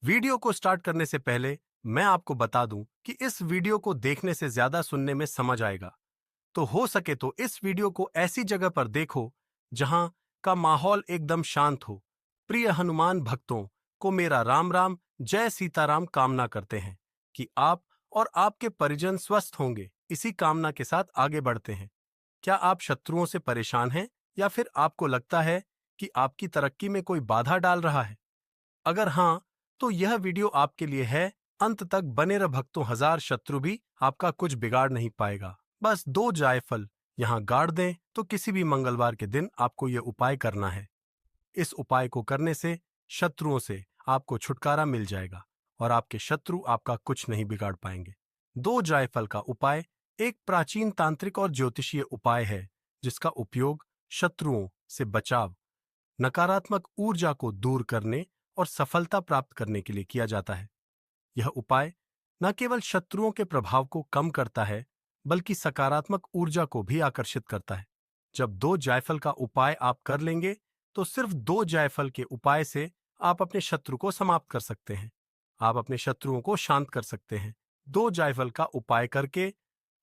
Video को start करने से पहले मैं आपको बता दूं कि इस वीडियो को देखने से ज्यादा सुनने में समझ आएगा। तो हो सके तो इस वीडियो को ऐसी जगह पर देखो जहां का माहौल एकदम शांत हो। प्रिय हनुमान भक्तों को मेरा राम राम जय सीताराम कामना करते हैं कि आप और आपके परिजन स्वस्थ होंगे। इसी कामना के साथ आगे बढ़ते हैं। क्या आप शत्रुओं से परेशान हैं या फिर आपको लगता है कि आपकी तरक्की में कोई बाधा डाल रहा है? अगर हाँ, तो यह वीडियो आपके लिए है। अंत तक बने रह भक्तों, हजार शत्रु भी आपका कुछ बिगाड़ नहीं पाएगा। बस दो जायफल यहाँ गाड़ दें तो किसी भी मंगलवार के दिन आपको यह उपाय करना है। इस उपाय को करने से शत्रुओं से आपको छुटकारा मिल जाएगा और आपके शत्रु आपका कुछ नहीं बिगाड़ पाएंगे। दो जायफल का उपाय एक प्राचीन तांत्रिक और ज्योतिषीय उपाय है जिसका उपयोग शत्रुओं से बचाव, नकारात्मक ऊर्जा को दूर करने और सफलता प्राप्त करने के लिए किया जाता है। यह उपाय न केवल शत्रुओं के प्रभाव को कम करता है बल्कि सकारात्मक ऊर्जा को भी आकर्षित करता है। जब दो जायफल का उपाय आप कर लेंगे तो सिर्फ दो जायफल के उपाय से आप अपने शत्रु को समाप्त कर सकते हैं। आप अपने शत्रुओं को शांत कर सकते हैं। दो जायफल का उपाय करके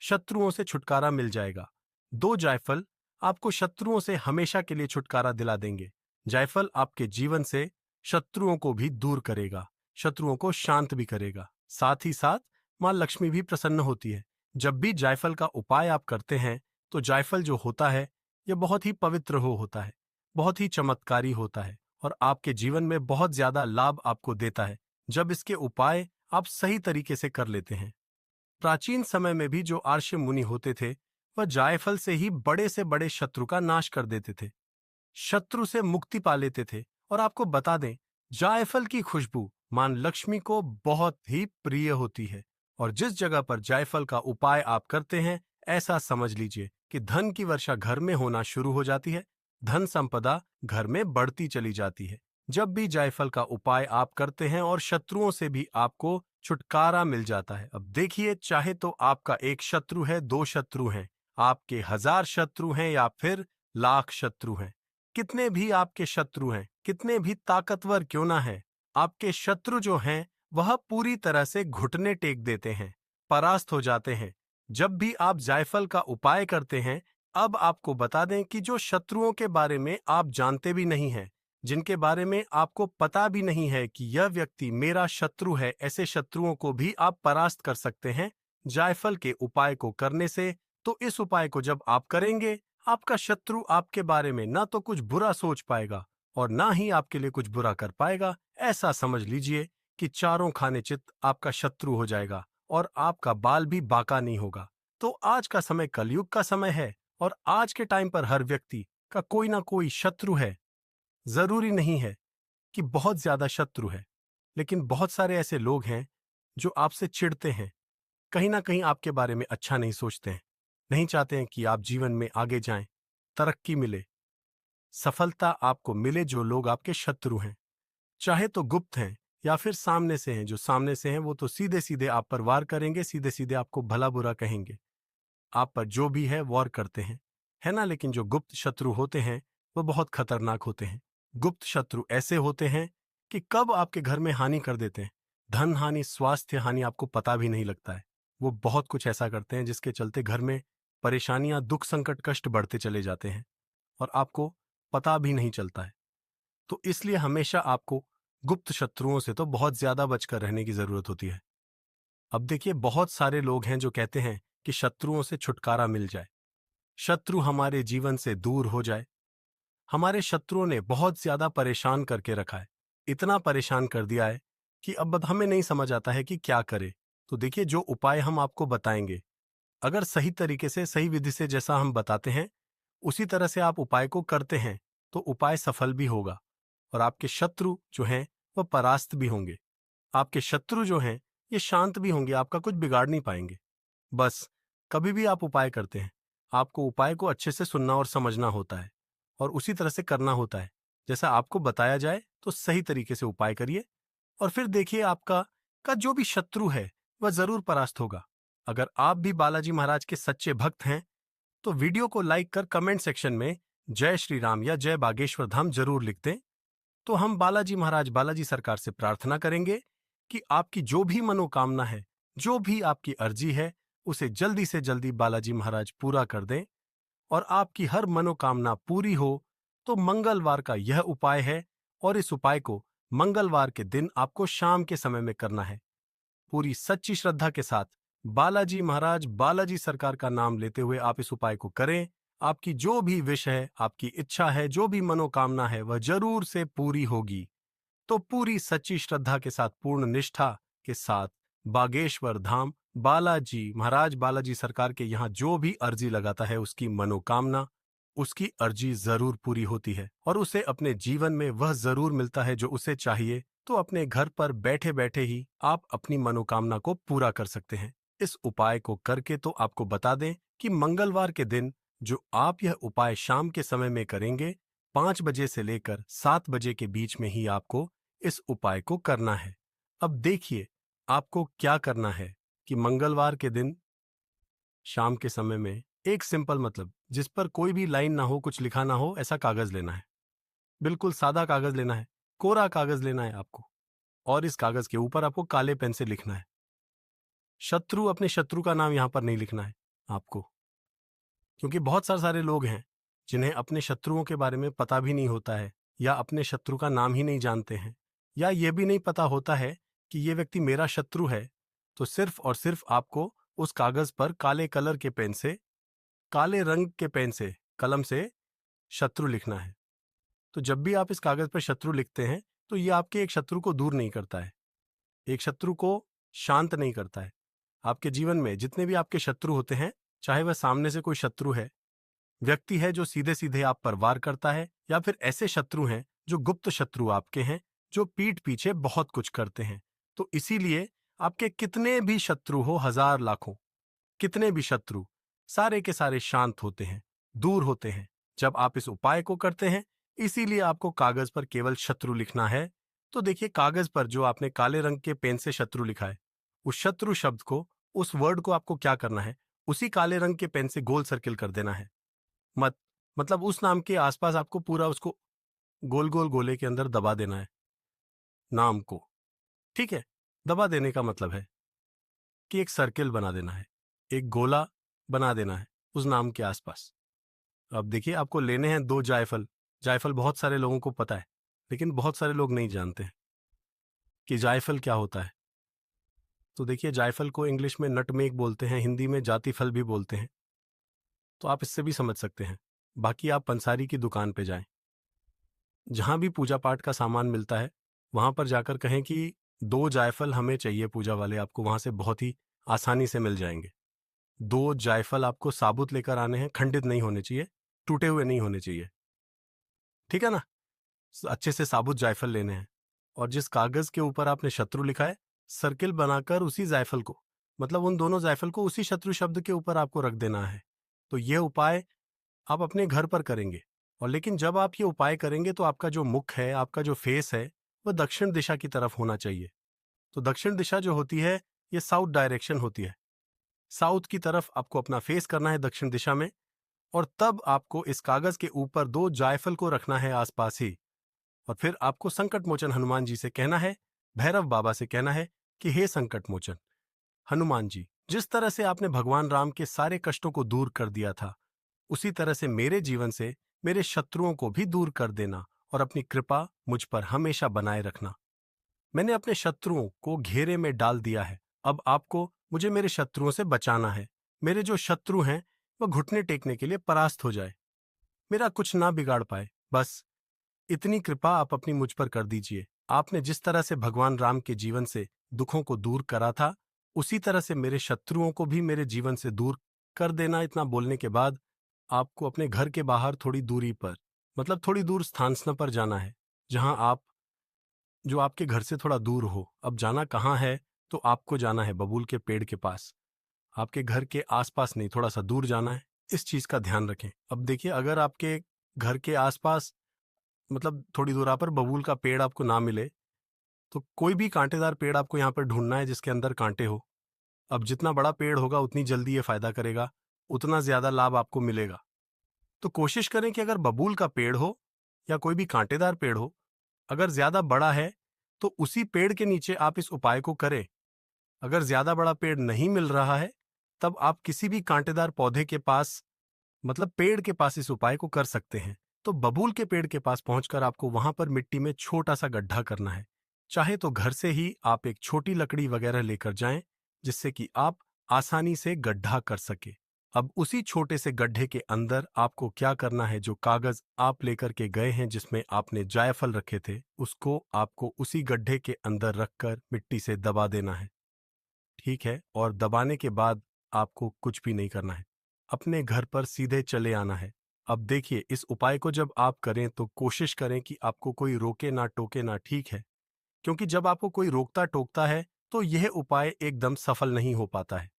शत्रुओं से छुटकारा मिल जाएगा। दो जायफल आपको शत्रुओं से हमेशा के लिए छुटकारा दिला देंगे। जायफल आपके जीवन से शत्रुओं को भी दूर करेगा, शत्रुओं को शांत भी करेगा। साथ ही साथ मां लक्ष्मी भी प्रसन्न होती है। जब भी जायफल का उपाय आप करते हैं तो जायफल जो होता है यह बहुत ही पवित्र होता है, बहुत ही चमत्कारी होता है और आपके जीवन में बहुत ज्यादा लाभ आपको देता है जब इसके उपाय आप सही तरीके से कर लेते हैं। प्राचीन समय में भी जो आर्ष मुनि होते थे वह जायफल से बड़े शत्रु का नाश कर देते थे, शत्रु से मुक्ति पा लेते थे। और आपको बता दें, जायफल की खुशबू मां लक्ष्मी को बहुत ही प्रिय होती है और जिस जगह पर जायफल का उपाय आप करते हैं, ऐसा समझ लीजिए कि धन की वर्षा घर में होना शुरू हो जाती है। धन संपदा घर में बढ़ती चली जाती है जब भी जायफल का उपाय आप करते हैं और शत्रुओं से भी आपको छुटकारा मिल जाता है। अब देखिए, चाहे तो आपका एक शत्रु है, दो शत्रु हैं, आपके हजार शत्रु हैं या फिर लाख शत्रु हैं, कितने भी आपके शत्रु हैं, कितने भी ताकतवर क्यों ना है, आपके शत्रु जो हैं वह पूरी तरह से घुटने टेक देते हैं, परास्त हो जाते हैं जब भी आप जायफल का उपाय करते हैं। अब आपको बता दें कि जो शत्रुओं के बारे में आप जानते भी नहीं हैं, जिनके बारे में आपको पता भी नहीं है कि यह व्यक्ति मेरा शत्रु है, ऐसे शत्रुओं को भी आप परास्त कर सकते हैं जायफल के उपाय को करने से। तो इस उपाय को जब आप करेंगे, आपका शत्रु आपके बारे में ना तो कुछ बुरा सोच पाएगा और ना ही आपके लिए कुछ बुरा कर पाएगा। ऐसा समझ लीजिए कि चारों खाने चित आपका शत्रु हो जाएगा और आपका बाल भी बाका नहीं होगा। तो आज का समय कलयुग का समय है और आज के टाइम पर हर व्यक्ति का कोई ना कोई शत्रु है। जरूरी नहीं है कि बहुत ज्यादा शत्रु है, लेकिन बहुत सारे ऐसे लोग हैं जो आपसे चिढ़ते हैं, कहीं ना कहीं आपके बारे में अच्छा नहीं सोचते हैं, नहीं चाहते हैं कि आप जीवन में आगे जाएं, तरक्की मिले, सफलता आपको मिले। जो लोग आपके शत्रु हैं, चाहे तो गुप्त हैं या फिर सामने से हैं, जो सामने से हैं वो तो सीधे सीधे आप पर वार करेंगे, सीधे सीधे आपको भला बुरा कहेंगे, आप पर जो भी है वार करते हैं, है ना। लेकिन जो गुप्त शत्रु होते हैं वो बहुत खतरनाक होते हैं। गुप्त शत्रु ऐसे होते हैं कि कब आपके घर में हानि कर देते हैं, धन हानि, स्वास्थ्य हानि, आपको पता भी नहीं लगता है। वो बहुत कुछ ऐसा करते हैं जिसके चलते घर में परेशानियां, दुख, संकट, कष्ट बढ़ते चले जाते हैं और आपको पता भी नहीं चलता है। तो इसलिए हमेशा आपको गुप्त शत्रुओं से तो बहुत ज्यादा बचकर रहने की जरूरत होती है। अब देखिए, बहुत सारे लोग हैं जो कहते हैं कि शत्रुओं से छुटकारा मिल जाए, शत्रु हमारे जीवन से दूर हो जाए। हमारे शत्रुओं ने बहुत ज्यादा परेशान करके रखा है, इतना परेशान कर दिया है कि अब हमें नहीं समझ आता है कि क्या करे। तो देखिए, जो उपाय हम आपको बताएंगे, अगर सही तरीके से, सही विधि से, जैसा हम बताते हैं उसी तरह से आप उपाय को करते हैं तो उपाय सफल भी होगा और आपके शत्रु जो हैं वह परास्त भी होंगे। आपके शत्रु जो हैं ये शांत भी होंगे, आपका कुछ बिगाड़ नहीं पाएंगे। बस कभी भी आप उपाय करते हैं, आपको उपाय को अच्छे से सुनना और समझना होता है और उसी तरह से करना होता है जैसा आपको बताया जाए। तो सही तरीके से उपाय करिए और फिर देखिए, आपका जो भी शत्रु है वह जरूर परास्त होगा। अगर आप भी बालाजी महाराज के सच्चे भक्त हैं तो वीडियो को लाइक कर कमेंट सेक्शन में जय श्री राम या जय बागेश्वर धाम जरूर लिख दें। तो हम बालाजी महाराज बालाजी सरकार से प्रार्थना करेंगे कि आपकी जो भी मनोकामना है, जो भी आपकी अर्जी है, उसे जल्दी से जल्दी बालाजी महाराज पूरा कर दें और आपकी हर मनोकामना पूरी हो। तो मंगलवार का यह उपाय है और इस उपाय को मंगलवार के दिन आपको शाम के समय में करना है। पूरी सच्ची श्रद्धा के साथ बालाजी महाराज बालाजी सरकार का नाम लेते हुए आप इस उपाय को करें। आपकी जो भी विश है, आपकी इच्छा है, जो भी मनोकामना है, वह जरूर से पूरी होगी। तो पूरी सच्ची श्रद्धा के साथ, पूर्ण निष्ठा के साथ बागेश्वर धाम बालाजी महाराज बालाजी सरकार के यहाँ जो भी अर्जी लगाता है, उसकी मनोकामना, उसकी अर्जी जरूर पूरी होती है और उसे अपने जीवन में वह जरूर मिलता है जो उसे चाहिए। तो अपने घर पर बैठे बैठे ही आप अपनी मनोकामना को पूरा कर सकते हैं। इस उपाय को करके तो आपको बता दें कि मंगलवार के दिन जो आप यह उपाय शाम के समय में करेंगे, 5 बजे से लेकर 7 बजे के बीच में ही आपको इस उपाय को करना है। अब देखिए आपको क्या करना है कि मंगलवार के दिन शाम के समय में एक सिंपल, मतलब जिस पर कोई भी लाइन ना हो, कुछ लिखा ना हो, ऐसा कागज लेना है। बिल्कुल सादा कागज लेना है, कोरा कागज लेना है आपको। और इस कागज के ऊपर आपको काले पेन से लिखना है। शत्रु, अपने शत्रु का नाम यहां पर नहीं लिखना है आपको, क्योंकि बहुत सारे लोग हैं जिन्हें अपने शत्रुओं के बारे में पता भी नहीं होता है, या अपने शत्रु का नाम ही नहीं जानते हैं, या यह भी नहीं पता होता है कि यह व्यक्ति मेरा शत्रु है। तो सिर्फ और सिर्फ आपको उस कागज पर काले कलर के पेन से, काले रंग के पेन से, कलम से शत्रु लिखना है। तो जब भी आप इस कागज पर शत्रु लिखते हैं तो ये आपके एक शत्रु को दूर नहीं करता है, एक शत्रु को शांत नहीं करता है। आपके जीवन में जितने भी आपके शत्रु होते हैं, चाहे वह सामने से कोई शत्रु है, व्यक्ति है जो सीधे सीधे आप पर वार करता है, या फिर ऐसे शत्रु हैं जो गुप्त शत्रु आपके हैं, जो पीठ पीछे बहुत कुछ करते हैं। तो इसीलिए आपके कितने भी शत्रु हो, हजार लाखों, कितने भी शत्रु, सारे के सारे शांत होते हैं, दूर होते हैं जब आप इस उपाय को करते हैं। इसीलिए आपको कागज पर केवल शत्रु लिखना है। तो देखिए कागज पर जो आपने काले रंग के पेन से शत्रु लिखा है, उस शत्रु शब्द को, उस वर्ड को आपको क्या करना है, उसी काले रंग के पेन से गोल सर्किल कर देना है। मतलब उस नाम के आसपास आपको पूरा उसको गोल गोल गोले के अंदर दबा देना है नाम को। ठीक है, दबा देने का मतलब है कि एक सर्किल बना देना है, एक गोला बना देना है उस नाम के आसपास। अब देखिए आपको लेने हैं 2 जायफल। जायफल बहुत सारे लोगों को पता है, लेकिन बहुत सारे लोग नहीं जानते हैं कि जायफल क्या होता है। तो देखिए जायफल को इंग्लिश में नटमेग बोलते हैं, हिंदी में जाति फल भी बोलते हैं। तो आप इससे भी समझ सकते हैं। बाकी आप पंसारी की दुकान पे जाएं, जहां भी पूजा पाठ का सामान मिलता है, वहां पर जाकर कहें कि 2 जायफल हमें चाहिए पूजा वाले। आपको वहां से बहुत ही आसानी से मिल जाएंगे। 2 जायफल आपको साबुत लेकर आने हैं, खंडित नहीं होने चाहिए, टूटे हुए नहीं होने चाहिए। ठीक है ना? अच्छे से साबुत जायफल लेने हैं। और जिस कागज के ऊपर आपने शत्रु लिखा है, सर्किल बनाकर उसी जायफल को, मतलब उन दोनों जायफल को उसी शत्रु शब्द के ऊपर आपको रख देना है। तो यह उपाय आप अपने घर पर करेंगे। और लेकिन जब आप ये उपाय करेंगे तो आपका जो मुख है, आपका जो फेस है, वह दक्षिण दिशा की तरफ होना चाहिए। तो दक्षिण दिशा जो होती है, ये साउथ डायरेक्शन होती है। साउथ की तरफ आपको अपना फेस करना है, दक्षिण दिशा में। और तब आपको इस कागज के ऊपर 2 जायफल को रखना है आसपास ही। और फिर आपको संकट मोचन हनुमान जी से कहना है, भैरव बाबा से कहना है कि हे संकट मोचन हनुमान जी, जिस तरह से आपने भगवान राम के सारे कष्टों को दूर कर दिया था, उसी तरह से मेरे जीवन से मेरे शत्रुओं को भी दूर कर देना और अपनी कृपा मुझ पर हमेशा बनाए रखना। मैंने अपने शत्रुओं को घेरे में डाल दिया है, अब आपको मुझे मेरे शत्रुओं से बचाना है। मेरे जो शत्रु हैं वह घुटने टेकने के लिए परास्त हो जाए, मेरा कुछ ना बिगाड़ पाए, बस इतनी कृपा आप अपनी मुझ पर कर दीजिए। आपने जिस तरह से भगवान राम के जीवन से दुखों को दूर करा था, उसी तरह से मेरे शत्रुओं को भी मेरे जीवन से दूर कर देना। इतना बोलने के बाद आपको अपने घर के बाहर थोड़ी दूरी पर, मतलब थोड़ी दूर स्थान पर जाना है, जहां आप, जो आपके घर से थोड़ा दूर हो। अब जाना कहाँ है? तो आपको जाना है बबूल के पेड़ के पास। आपके घर के आसपास नहीं, थोड़ा सा दूर जाना है। इस चीज का ध्यान रखें। अब देखिए अगर आपके घर के आसपास, मतलब थोड़ी दूर पर बबूल का पेड़ आपको ना मिले, तो कोई भी कांटेदार पेड़ आपको यहाँ पर ढूंढना है जिसके अंदर कांटे हो। अब जितना बड़ा पेड़ होगा उतनी जल्दी ये फायदा करेगा, उतना ज्यादा लाभ आपको मिलेगा। तो कोशिश करें कि अगर बबूल का पेड़ हो या कोई भी कांटेदार पेड़ हो, अगर ज्यादा बड़ा है तो उसी पेड़ के नीचे आप इस उपाय को करें। अगर ज्यादा बड़ा पेड़ नहीं मिल रहा है तब आप किसी भी कांटेदार पौधे के पास, मतलब पेड़ के पास, इस उपाय को कर सकते हैं। तो बबूल के पेड़ के पास पहुंचकर आपको वहां पर मिट्टी में छोटा सा गड्ढा करना है। चाहे तो घर से ही आप एक छोटी लकड़ी वगैरह लेकर जाएं, जिससे कि आप आसानी से गड्ढा कर सके। अब उसी छोटे से गड्ढे के अंदर आपको क्या करना है, जो कागज आप लेकर के गए हैं जिसमें आपने जायफल रखे थे, उसको आपको उसी गड्ढे के अंदर रखकर मिट्टी से दबा देना है। ठीक है, और दबाने के बाद आपको कुछ भी नहीं करना है, अपने घर पर सीधे चले आना है। अब देखिए, इस उपाय को जब आप करें तो कोशिश करें कि आपको कोई रोके ना टोके ना, ठीक है? क्योंकि जब आपको कोई रोकता टोकता है तो यह उपाय एकदम सफल नहीं हो पाता है।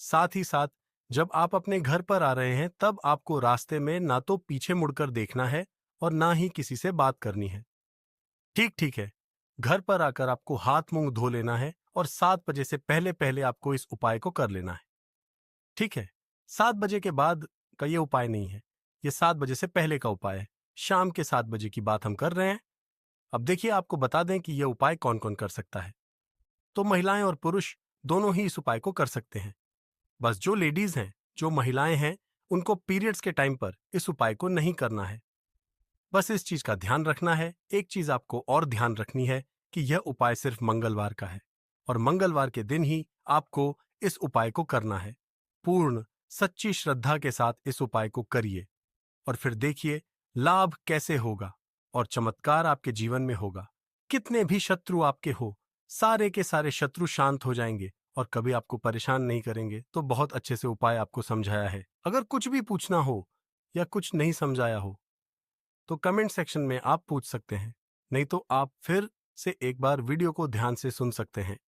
साथ ही साथ जब आप अपने घर पर आ रहे हैं तब आपको रास्ते में ना तो पीछे मुड़कर देखना है और ना ही किसी से बात करनी है। ठीक ठीक है, घर पर आकर आपको हाथ मुंह धो लेना है और 7 बजे से पहले पहले आपको इस उपाय को कर लेना है। ठीक है, 7 बजे के बाद का ये उपाय नहीं है, ये 7 बजे से पहले का उपाय है। शाम के 7 बजे की बात हम कर रहे हैं। अब देखिए, आपको बता दें कि यह उपाय कौन कौन कर सकता है। तो महिलाएं और पुरुष दोनों ही इस उपाय को कर सकते हैं। बस जो लेडीज हैं, जो महिलाएं हैं, उनको पीरियड्स के टाइम पर इस उपाय को नहीं करना है। बस इस चीज का ध्यान रखना है। एक चीज आपको और ध्यान रखनी है कि यह उपाय सिर्फ मंगलवार का है और मंगलवार के दिन ही आपको इस उपाय को करना है। पूर्ण सच्ची श्रद्धा के साथ इस उपाय को करिए और फिर देखिए लाभ कैसे होगा और चमत्कार आपके जीवन में होगा। कितने भी शत्रु आपके हो, सारे के सारे शत्रु शांत हो जाएंगे और कभी आपको परेशान नहीं करेंगे। तो बहुत अच्छे से उपाय आपको समझाया है। अगर कुछ भी पूछना हो या कुछ नहीं समझाया हो तो कमेंट सेक्शन में आप पूछ सकते हैं, नहीं तो आप फिर से एक बार वीडियो को ध्यान से सुन सकते हैं।